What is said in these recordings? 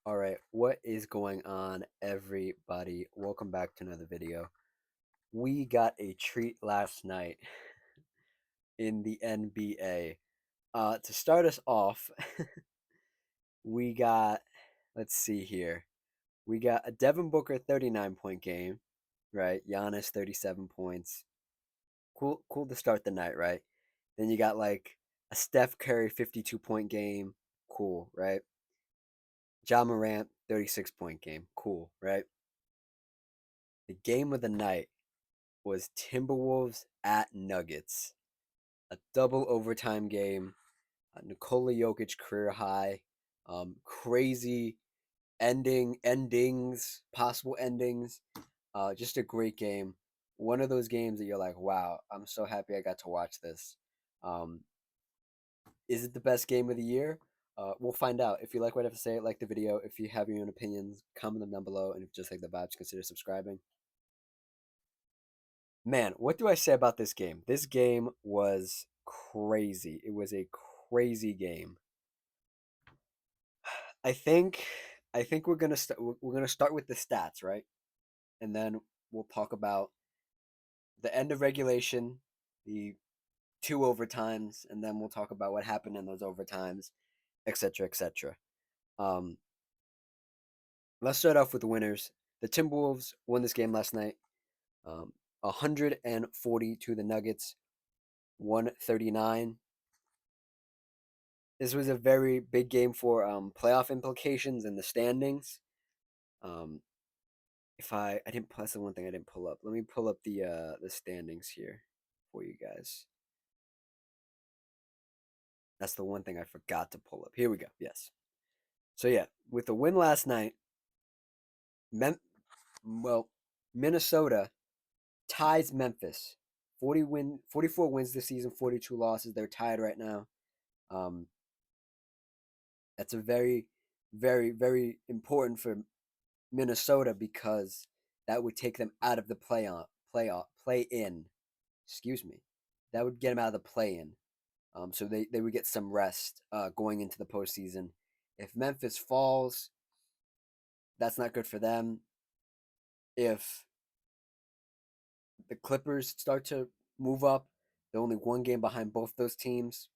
All right, what is going on, everybody? Welcome back to another video. We got a treat last night in the NBA. To start us off, we got, let's see here, we got a Devin Booker 39-point game, right? Giannis 37 points. Cool to start the night, right? Then you got like a Steph Curry 52-point game. Cool, right? Ja Morant 36-point game. Cool, right? The game of the night was Timberwolves at Nuggets, a double overtime game. Nikola Jokic career high, crazy possible endings. Just a great game. One of those games that you're like, wow, I'm so happy I got to watch this. Um, is it the best game of the year? We'll find out. If you like what I have to say, like the video. If you have your own opinions, comment them down below. And if you just like the vibes, consider subscribing. Man, what do I say about this game? This game was crazy. It was a crazy game. I think I think we're gonna start with the stats, right? And then we'll talk about the end of regulation, the two overtimes, and then we'll talk about what happened in those overtimes, etc., etc. Um, let's start off with the winners. The Timberwolves won this game last night, 140 to the Nuggets, 139. This was a very big game for playoff implications and the standings. Um, if I didn't that's the one thing I didn't pull up. Let me pull up the standings here for you guys. That's the one thing I forgot to pull up. Here we go. Yes. So yeah, with the win last night, Mem- well, Minnesota ties Memphis. 44 wins this season, 42 losses. They're tied right now. Um, that's a very important for Minnesota because that would take them out of the play in. Excuse me. That would get them out of the play in. So they would get some rest going into the postseason. If Memphis falls, that's not good for them. If the Clippers start to move up, they're only one game behind both those teams,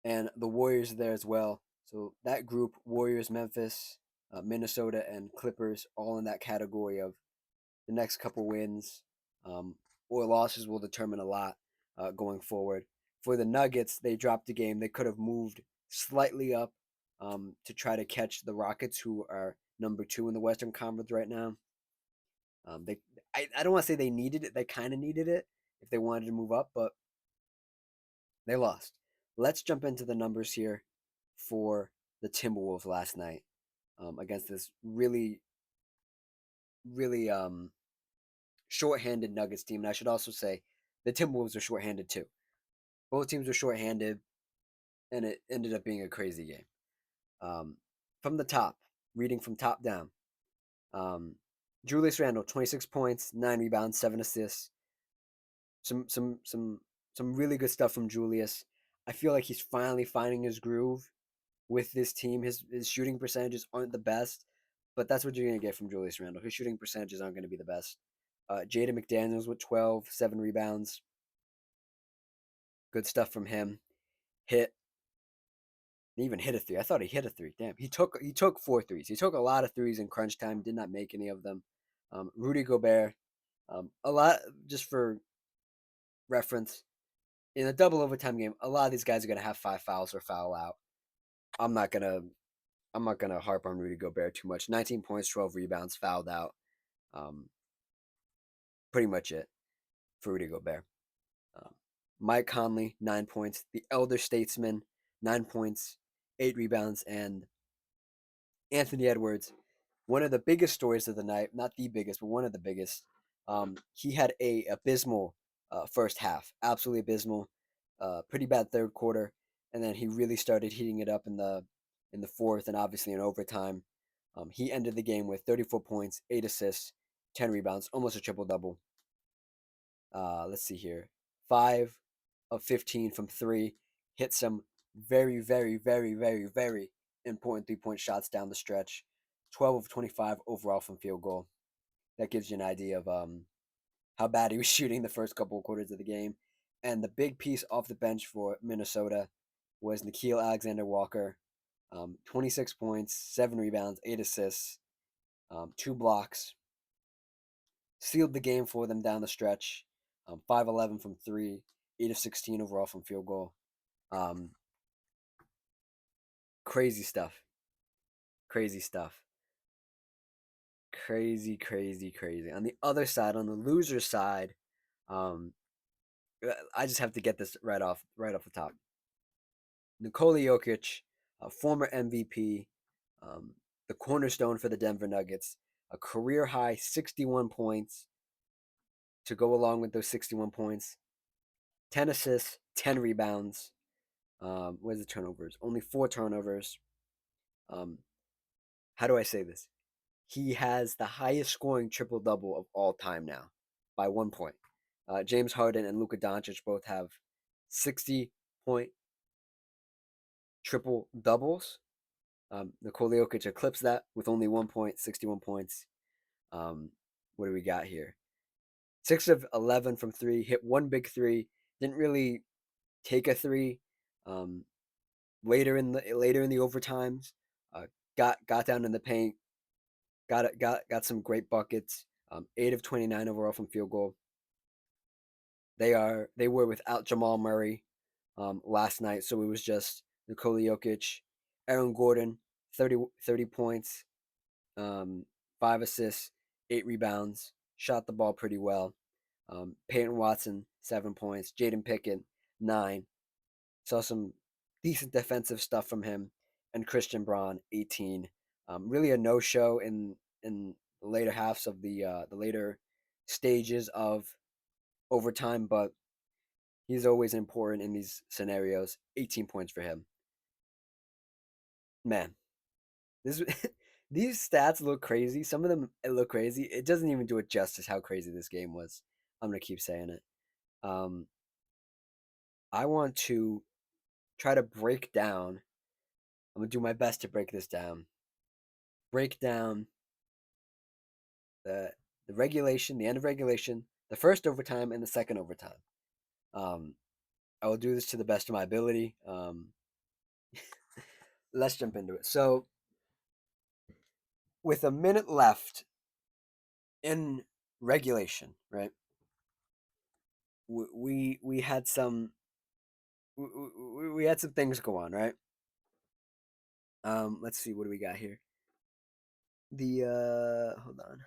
and the Warriors are there as well. So that group, Warriors, Memphis, Minnesota, and Clippers, all in that category of the next couple wins or losses will determine a lot going forward. For the Nuggets, they dropped a game. They could have moved slightly up to try to catch the Rockets, who are number 2 in the Western Conference right now. They, I don't want to say they needed it. They kind of needed it if they wanted to move up, but they lost. Let's jump into the numbers here for the Timberwolves last night against this really shorthanded Nuggets team. And I should also say the Timberwolves are shorthanded too. Both teams were shorthanded, and it ended up being a crazy game. From the top, reading from top down, um, Julius Randle, 26 points, 9 rebounds, 7 assists. Some some some some really good stuff from Julius. I feel like he's finally finding his groove with this team. His shooting percentages aren't the best, but that's what you're gonna get from Julius Randle. His shooting percentages aren't gonna be the best. Jaden McDaniels with 12, 7 rebounds. Good stuff from him. Hit. He even hit a three. I thought he hit a three. Damn. He took 4 threes. He took a lot of threes in crunch time. Did not make any of them. Rudy Gobert. A lot just for reference. In a double overtime game, a lot of these guys are gonna have 5 fouls or foul out. I'm not gonna I'm not gonna harp on Rudy Gobert too much. 19 points, 12 rebounds, fouled out. Um, pretty much it for Rudy Gobert. Um, Mike Conley, 9 points. The elder statesman, 9 points, 8 rebounds, and Anthony Edwards, one of the biggest stories of the night, not the biggest, but one of the biggest. He had a abysmal first half, absolutely abysmal. Pretty bad third quarter, and then he really started heating it up in the fourth, and obviously in overtime. He ended the game with 34 points, 8 assists, 10 rebounds, almost a triple double. Let's see here, 5 of 15 from three, hit some very important 3-point shots down the stretch, 12 of 25 overall from field goal. That gives you an idea of how bad he was shooting the first couple of quarters of the game. And the big piece off the bench for Minnesota was Nikhil Alexander Walker, 26 points, 7 rebounds, 8 assists, 2 blocks. Sealed the game for them down the stretch. 5-11 from 3, 8 of 16 overall from field goal. Um, crazy stuff. Crazy stuff. Crazy, crazy, crazy. On the other side, on the loser side, um, I just have to get this right off the top. Nikola Jokic, a former MVP, um, the cornerstone for the Denver Nuggets, a career high 61 points to go along with those 61 points, 10 assists, 10 rebounds. Where's the turnovers? Only 4 turnovers. Um, how do I say this? He has the highest scoring triple double of all time now by 1 point. James Harden and Luka Doncic both have 60-point triple doubles. Nikola Jokic eclipsed that with only 1 point, 61 points. What do we got here? 6 of 11 from 3, hit one big 3, didn't really take a 3. Um, later in the overtimes, got down in the paint, got some great buckets. 8 of 29 overall from field goal. They were without Jamal Murray last night, so it was just Nikola Jokic, Aaron Gordon, 30 points, 5 assists, 8 rebounds, shot the ball pretty well. Peyton Watson, 7 points, Jaden Pickett, 9. Saw some decent defensive stuff from him, and Christian Braun, 18. Really a no-show in the later halves of the later stages of overtime, but he's always important in these scenarios. 18 points for him. Man, this these stats look crazy. Some of them look crazy. It doesn't even do it justice how crazy this game was. I'm gonna keep saying it. Um, I want to try to break down. I'm gonna do my best to break this down. Break down the the regulation, the end of regulation, the first overtime, and the second overtime. Um, I will do this to the best of my ability. Let's jump into it. So, with a minute left in regulation, right? We had some we had some things go on, right? Let's see, what do we got here? The hold on.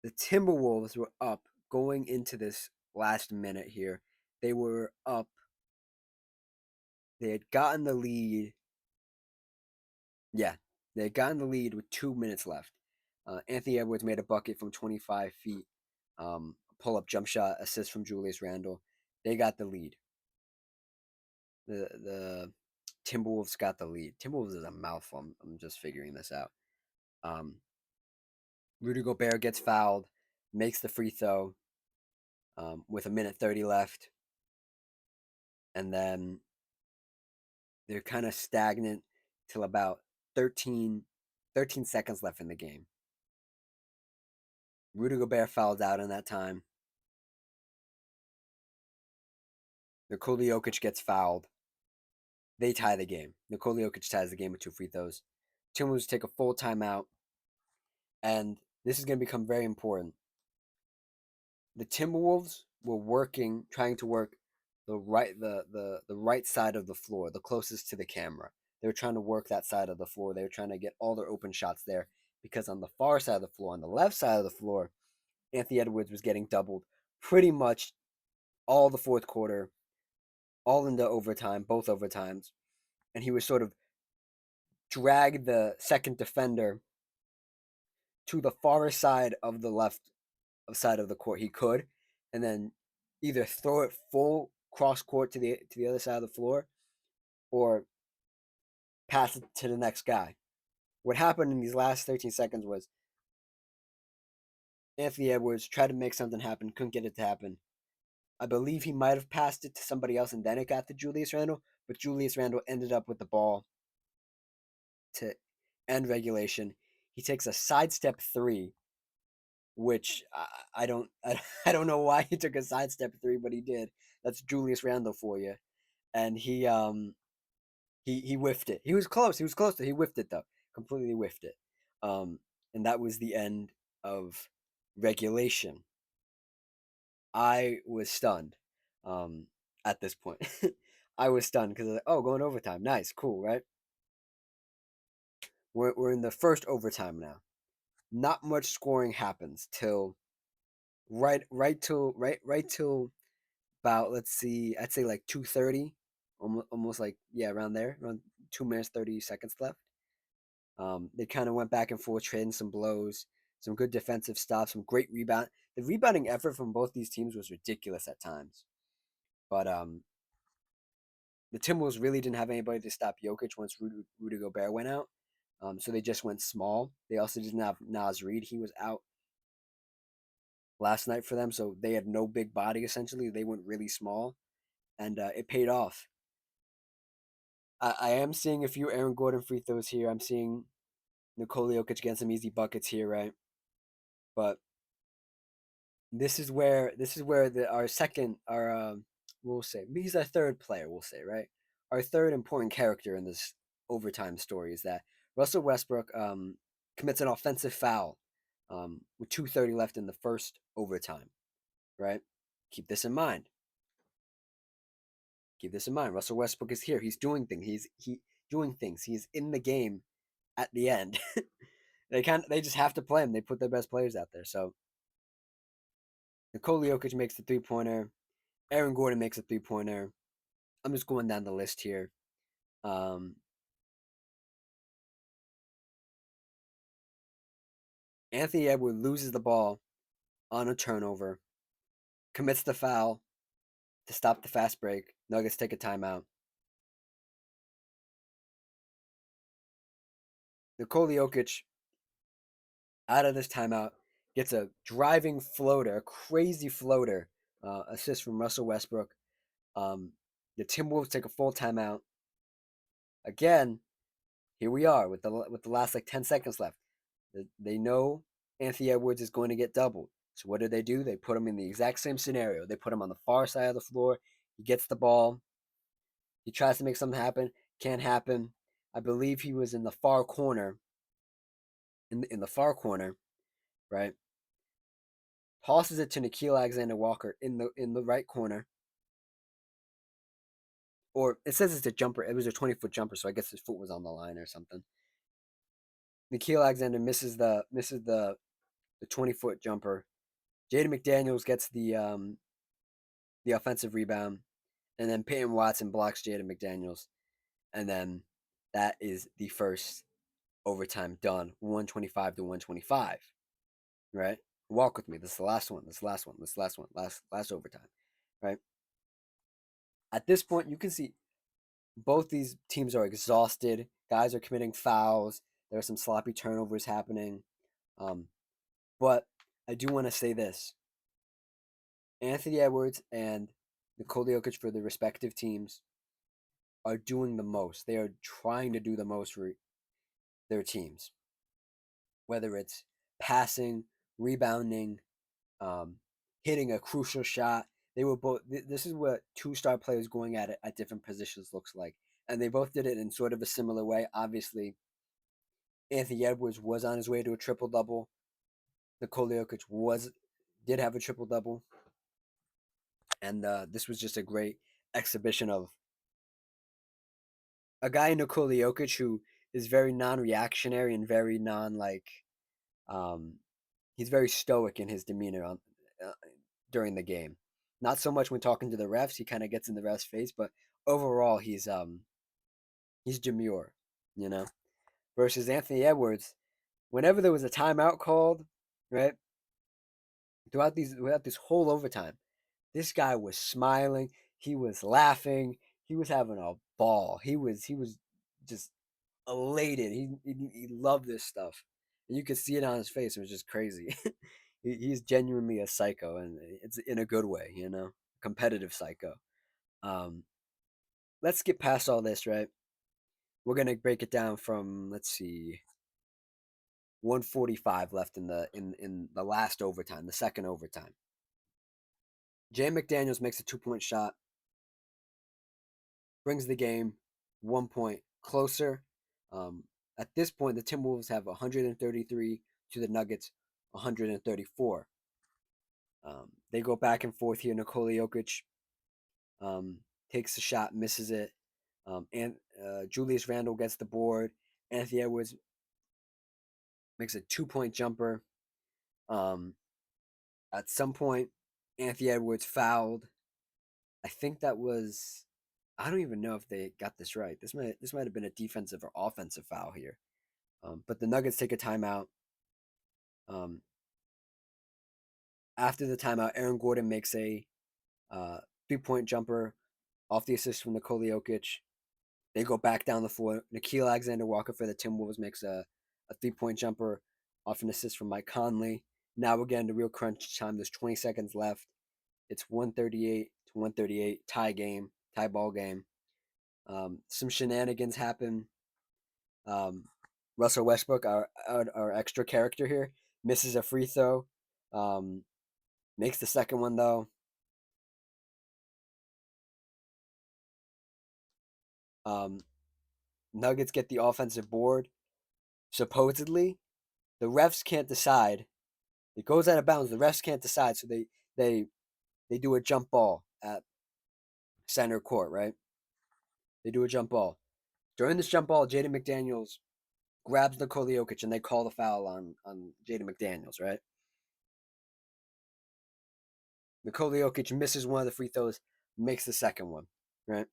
The Timberwolves were up going into this last minute here. They were up. They had gotten the lead. Yeah, they had gotten the lead with 2 minutes left. Anthony Edwards made a bucket from 25 feet. Pull up jump shot, assist from Julius Randle. They got the lead. The Timberwolves got the lead. Timberwolves is a mouthful. I'm just figuring this out. Um, Rudy Gobert gets fouled, makes the free throw with a minute 30 left, and then they're kind of stagnant till about 13 seconds left in the game. Rudy Gobert fouls out in that time. Nikola Jokic gets fouled. They tie the game. Nikola Jokic ties the game with 2 free throws. Timberwolves take a full timeout, and this is going to become very important. The Timberwolves were trying to work the right side of the floor, the closest to the camera. They were trying to work that side of the floor. They were trying to get all their open shots there because on the far side of the floor, on the left side of the floor, Anthony Edwards was getting doubled pretty much all the fourth quarter, all into overtime, both overtimes, and he was sort of dragged the second defender to the far side of the left side of the court he could, and then either throw it full cross court to the other side of the floor, or pass it to the next guy. What happened in these last 13 seconds was Anthony Edwards tried to make something happen, couldn't get it to happen. I believe he might have passed it to somebody else and then it got to Julius Randle, but Julius Randle ended up with the ball to end regulation. He takes a sidestep three, which I don't I don't know why he took a sidestep three, but he did. That's Julius Randle for you. And he whiffed it. He was close. He was close to. He whiffed it though. Completely whiffed it. Um, and that was the end of regulation. I was stunned. Um, at this point, I was stunned because like, oh, going overtime, nice, cool, right? We're in the first overtime now. Not much scoring happens till right till about, let's see, I'd say like 2:30, almost like, yeah, around there, around 2 minutes 30 seconds left. They kind of went back and forth, trading some blows, some good defensive stuff, some great rebound. The rebounding effort from both these teams was ridiculous at times, but the Timberwolves really didn't have anybody to stop Jokic once Rudy Gobert went out. So they just went small. They also didn't have Naz Reid. He was out last night for them, so they had no big body essentially. They went really small, and it paid off. I am seeing a few Aaron Gordon free throws here. I'm seeing Nikola Jokic getting some easy buckets here, right? But this is where our second our we'll say he's our third player, we'll say, right? Our third important character in this overtime story is that Russell Westbrook commits an offensive foul with 2:30 left in the first overtime, right? Keep this in mind. Keep this in mind. Russell Westbrook is here. He's doing things. He doing things. He's in the game at the end. They just have to play him. They put their best players out there. So Nikola Jokic makes the 3-pointer. Aaron Gordon makes a 3-pointer. I'm just going down the list here. Um, Anthony Edwards loses the ball on a turnover, commits the foul to stop the fast break. Nuggets take a timeout. Nikola Jokic, out of this timeout, gets a driving floater, a crazy floater assist from Russell Westbrook. Um, the Timberwolves take a full timeout. Again, here we are with the last like 10 seconds left. They know Anthony Edwards is going to get doubled. So what do? They put him in the exact same scenario. They put him on the far side of the floor. He gets the ball. He tries to make something happen. Can't happen. I believe he was in the far corner. In the far corner, right? Tosses it to Nikhil Alexander Walker in the right corner. Or it says it's a jumper. It was a 20-foot jumper, so I guess his foot was on the line or something. Nikhil Alexander misses the 20-foot jumper. Jaden McDaniels gets the offensive rebound, and then Peyton Watson blocks Jaden McDaniels, and then that is the first overtime done, 125 to 125. Right? Walk with me. This is the last one. This is the last one. This is the last one. Last overtime. Right? At this point, you can see both these teams are exhausted. Guys are committing fouls. There are some sloppy turnovers happening. Um, but I do want to say this: Anthony Edwards and Nikola Jokic for the respective teams are doing the most. They are trying to do the most for their teams, whether it's passing, rebounding, um, hitting a crucial shot. They were both. This is what two-star players going at it at different positions looks like, and they both did it in sort of a similar way. Obviously, Anthony Edwards was on his way to a triple double. Nikola Jokic did have a triple double, and this was just a great exhibition of a guy in Nikola Jokic who is very non-reactionary and very um, he's very stoic in his demeanor uh, during the game. Not so much when talking to the refs. He kind of gets in the refs' face, but overall he's demure, you know. Versus Anthony Edwards, whenever there was a timeout called, right, throughout this whole overtime, this guy was smiling. He was laughing. He was having a ball. He was just elated. He loved this stuff, and you could see it on his face. It was just crazy. He's genuinely a psycho, and it's in a good way, competitive psycho. Um, let's get past all this, right? We're gonna break it down from, let's see, 145 left in the last overtime, the second overtime. Jay McDaniels makes a 2 point shot, brings the game 1 point closer. Um, at this point, the Timberwolves have 133 to the Nuggets 134. They go back and forth here. Nikola Jokic um, takes a shot, misses it. And Julius Randle gets the board. Anthony Edwards makes a 2 point jumper. Um, at some point, Anthony Edwards fouled. I think that was. I don't even know if they got this right. This might have been a defensive or offensive foul here. But the Nuggets take a timeout. Um, after the timeout, Aaron Gordon makes a 3 point jumper off the assist from Nikola Jokic. They go back down the floor. Nickeil Alexander-Walker for the Timberwolves makes a 3 point jumper off an assist from Mike Conley. Now we're getting to real crunch time. There's 20 seconds left. It's 138 to 138, tie ball game. Some shenanigans happen. Um, Russell Westbrook, our extra character here, misses a free throw. Um, makes the second one though. Um, Nuggets get the offensive board. Supposedly, the refs can't decide. It goes out of bounds. The refs can't decide, so they they do a jump ball at center court, right? They do a jump ball. During this jump ball, Jaden McDaniels grabs Nikola Jokic and they call the foul on Jaden McDaniels, right? Nikola Jokic misses one of the free throws, makes the second one, right?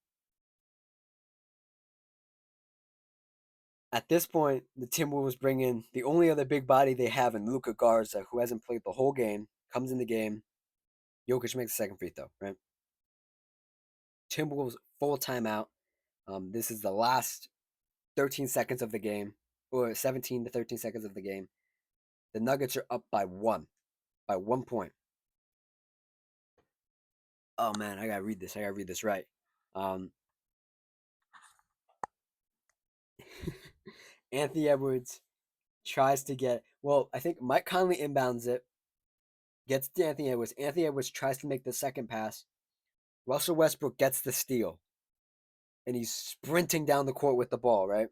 At this point, the Timberwolves bring in the only other big body they have in Luka Garza, who hasn't played the whole game, comes in the game. Jokic makes the second free throw, right? Timberwolves full timeout. This is the last 13 seconds of the game, or 17 to 13 seconds of the game. The Nuggets are up by 1 point. Oh man, I gotta read this. I gotta read this right. Um, Anthony Edwards tries to get. Well, I think Mike Conley inbounds it, gets to Anthony Edwards. Anthony Edwards tries to make the second pass. Russell Westbrook gets the steal, and he's sprinting down the court with the ball. Right,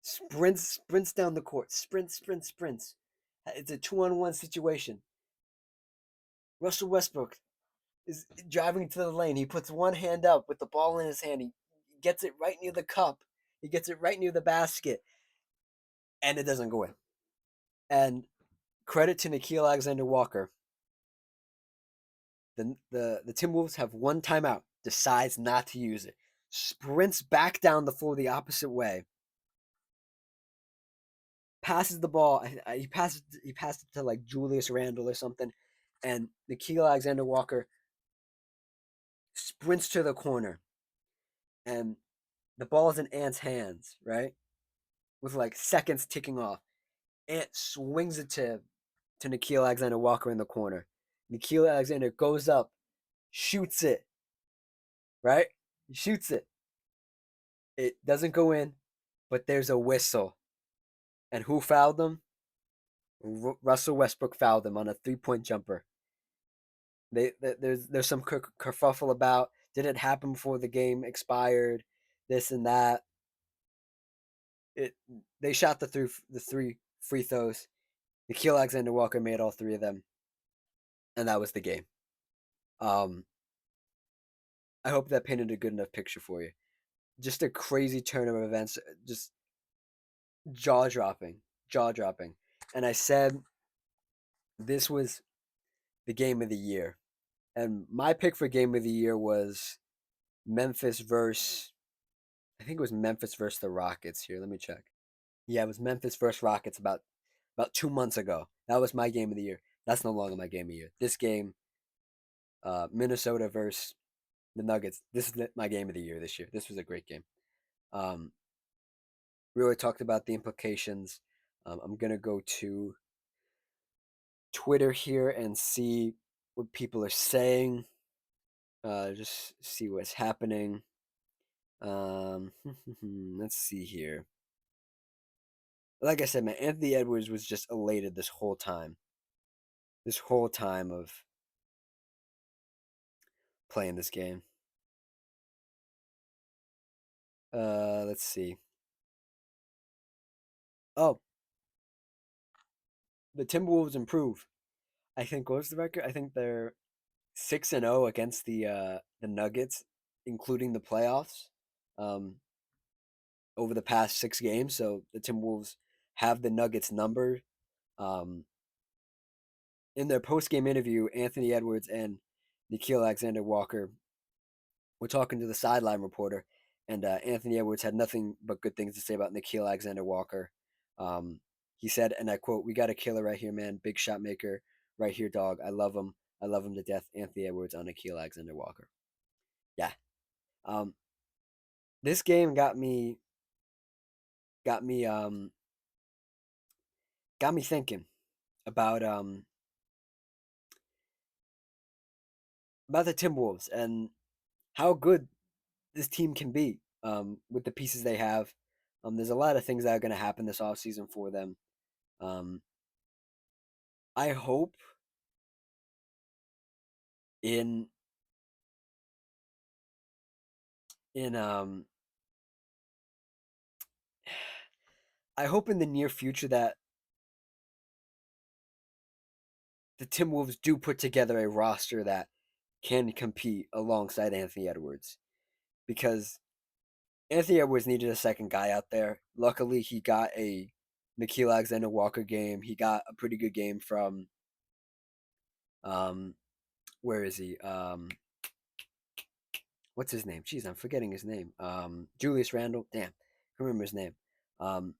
sprints down the court. Sprints. It's a 2-on-1 situation. Russell Westbrook is driving to the lane. He puts one hand up with the ball in his hand. He gets it right near the cup. He gets it right near the basket, and it doesn't go in. And credit to Nickeil Alexander-Walker. The Timberwolves have one timeout, decides not to use it, sprints back down the floor the opposite way, passes the ball. He passed it to like Julius Randle or something, and Nickeil Alexander-Walker sprints to the corner, and the ball is in Ant's hands, right? With like seconds ticking off. Ant swings it to Nickeil Alexander-Walker in the corner. Nickeil Alexander goes up, shoots it, right? He shoots it. It doesn't go in, but there's a whistle. And who fouled them? Russell Westbrook fouled them on a 3 point jumper. There's some kerfuffle about did it happen before the game expired, this and that. It they shot the three free throws. Nickeil Alexander Walker made all three of them, and that was the game. Um, I hope that painted a good enough picture for you. Just a crazy turn of events, just jaw dropping. And I said this was the game of the year. And my pick for game of the year was Memphis versus I think it was Memphis versus the Rockets here. Let me check. Yeah, it was Memphis versus Rockets about 2 months ago. That was my game of the year. That's no longer my game of the year. This game, Minnesota versus the Nuggets. This is my game of the year this year. This was a great game. Um, we already talked about the implications. I'm gonna go to Twitter here and see what people are saying Just see what's happening. Um, let's see here. Like I said, man, Anthony Edwards was just elated this whole time. This whole time of playing this game. Let's see. Oh, the Timberwolves improve. I think what was the record? I think they're 6-0 against the Nuggets, including the playoffs, um, over the past 6 games. So the Timberwolves have the Nuggets numbered. Um, in their post game interview, Anthony Edwards and Nikhil Alexander Walker were talking to the sideline reporter, and Anthony Edwards had nothing but good things to say about Nikhil Alexander Walker. Um, he said, and I quote, "We got a killer right here, man. Big shot maker right here, dog. I love him. I love him to death." Anthony Edwards on Nikhil Alexander Walker. Yeah. Um, this game got me got me thinking about um about the Timberwolves and how good this team can be with the pieces they have. There's a lot of things that are going to happen this offseason for them. Um, I hope in in I hope in the near future that the Timberwolves do put together a roster that can compete alongside Anthony Edwards, because Anthony Edwards needed a second guy out there. Luckily, he got a Nikhil Alexander Walker game. He got a pretty good game from um where is he? What's his name? Jeez, I'm forgetting his name. Julius Randle. Damn, I remember his name. Um,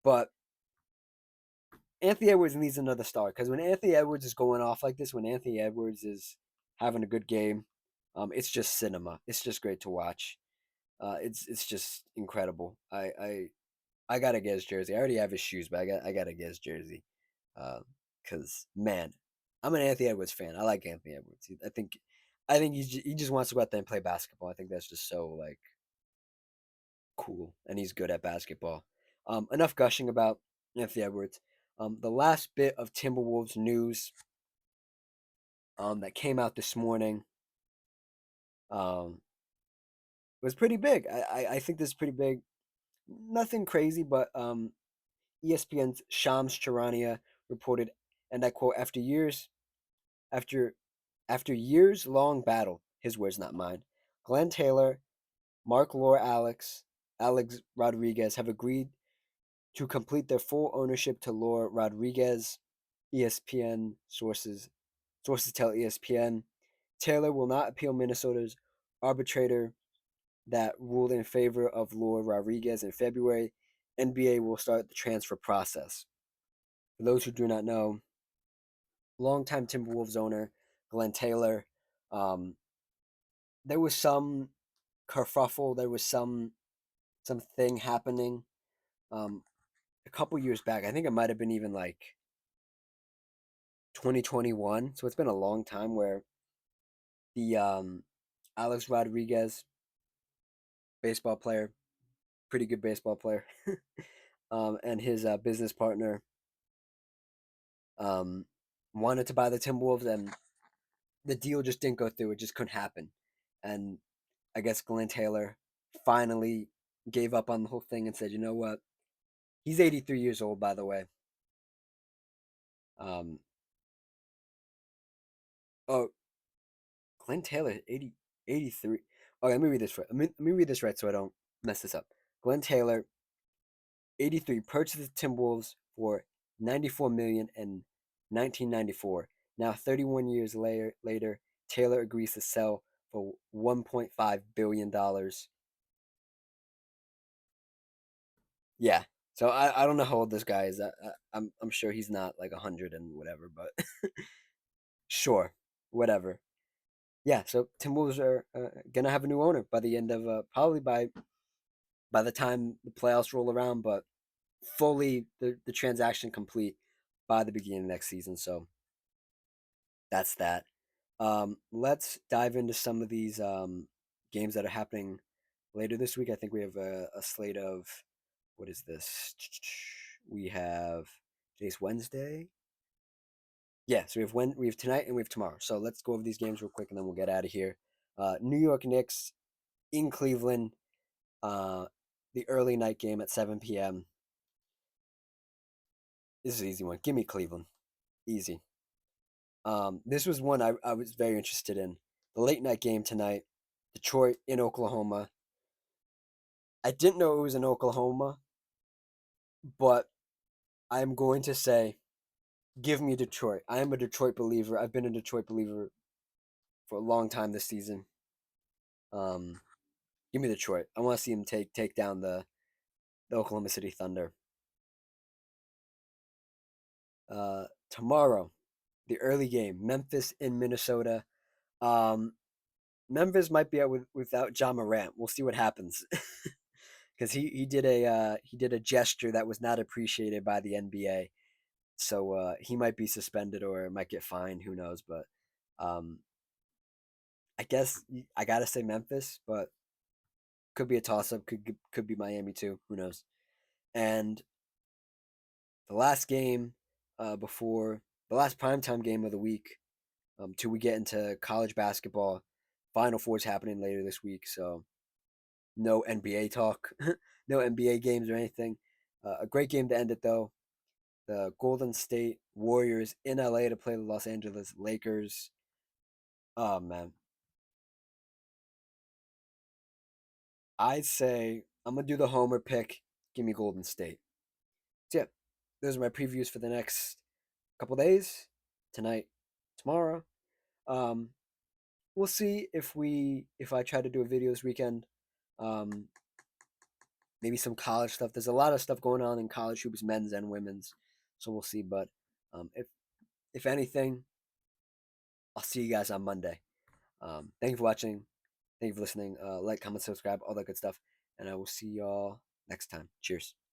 but Anthony Edwards needs another star, because when Anthony Edwards is going off like this, when Anthony Edwards is having a good game, it's just cinema. It's just great to watch. It's just incredible. I gotta get his jersey. I already have his shoes, but I gotta get his jersey. Because man, I'm an Anthony Edwards fan. I like Anthony Edwards. I think he just wants to go out there and play basketball. I think that's just so like cool, and he's good at basketball. Enough gushing about Anthony Edwards. The last bit of Timberwolves news that came out this morning um, was pretty big. I think this is pretty big. Nothing crazy, but ESPN's Shams Charania reported, and I quote, after after years long battle, his words not mine, Glenn Taylor, Mark Lore Alex Rodriguez have agreed to complete their full ownership to Lore Rodriguez. ESPN sources tell ESPN Taylor will not appeal Minnesota's arbitrator that ruled in favor of Lore Rodriguez in February. NBA will start the transfer process. For those who do not know, longtime Timberwolves owner Glenn Taylor, um, there was some kerfuffle, there was some thing happening um, a couple years back. I think it might have been even like 2021. So it's been a long time where the Alex Rodriguez, baseball player, pretty good baseball player, and his business partner um, wanted to buy the Timberwolves, and the deal just didn't go through. It just couldn't happen. And I guess Glenn Taylor finally gave up on the whole thing and said, you know what? He's 83 years old, by the way. Um, oh, Glenn Taylor, 83. Okay, let me read this right. Let me read this right so I don't mess this up. Glenn Taylor, 83, purchased the Timberwolves for 94 million in 1994. Now, 31 years later, Taylor agrees to sell for 1.5 billion dollars. Yeah. So I don't know how old this guy is. I'm sure he's not like 100 and whatever, but sure, whatever. Yeah. So Timberwolves are gonna have a new owner by the end of probably by the time the playoffs roll around, but fully the transaction complete by the beginning of next season. So that's that. Let's dive into some of these games that are happening later this week. I think we have a slate of what is this? We have today's Wednesday. Yeah, so we have tonight and we have tomorrow. So let's go over these games real quick and then we'll get out of here. New York Knicks in Cleveland. Uh, the early night game at 7 p.m. This is an easy one. Give me Cleveland. Easy. This was one I was very interested in. The late night game tonight, Detroit in Oklahoma. I didn't know it was in Oklahoma, but I'm going to say, give me Detroit. I am a Detroit believer. I've been a Detroit believer for a long time this season. Um, Give me Detroit. I want to see him take down the Oklahoma City Thunder. Tomorrow, the early game, Memphis in Minnesota. Um, Memphis might be out without John Morant. We'll see what happens. Because he did a gesture that was not appreciated by the NBA. So he might be suspended or might get fined. Who knows? But um, I guess I gotta say Memphis, but could be a toss up. Could be Miami too. Who knows? And the last game before the last primetime game of the week, till we get into college basketball. Final Four is happening later this week, so no NBA talk, no NBA games or anything. A great game to end it though. The Golden State Warriors in LA to play the Los Angeles Lakers. Oh man, I'd say I'm gonna do the homer pick. Give me Golden State. So yeah, those are my previews for the next couple days. Tonight, tomorrow. Um, we'll see if I try to do a video this weekend. Um, Maybe some college stuff. There's a lot of stuff going on in college hoops, men's and women's. So we'll see. But if anything, I'll see you guys on Monday. Thank you for watching. Thank you for listening. Like, comment, subscribe, all that good stuff. And I will see y'all next time. Cheers.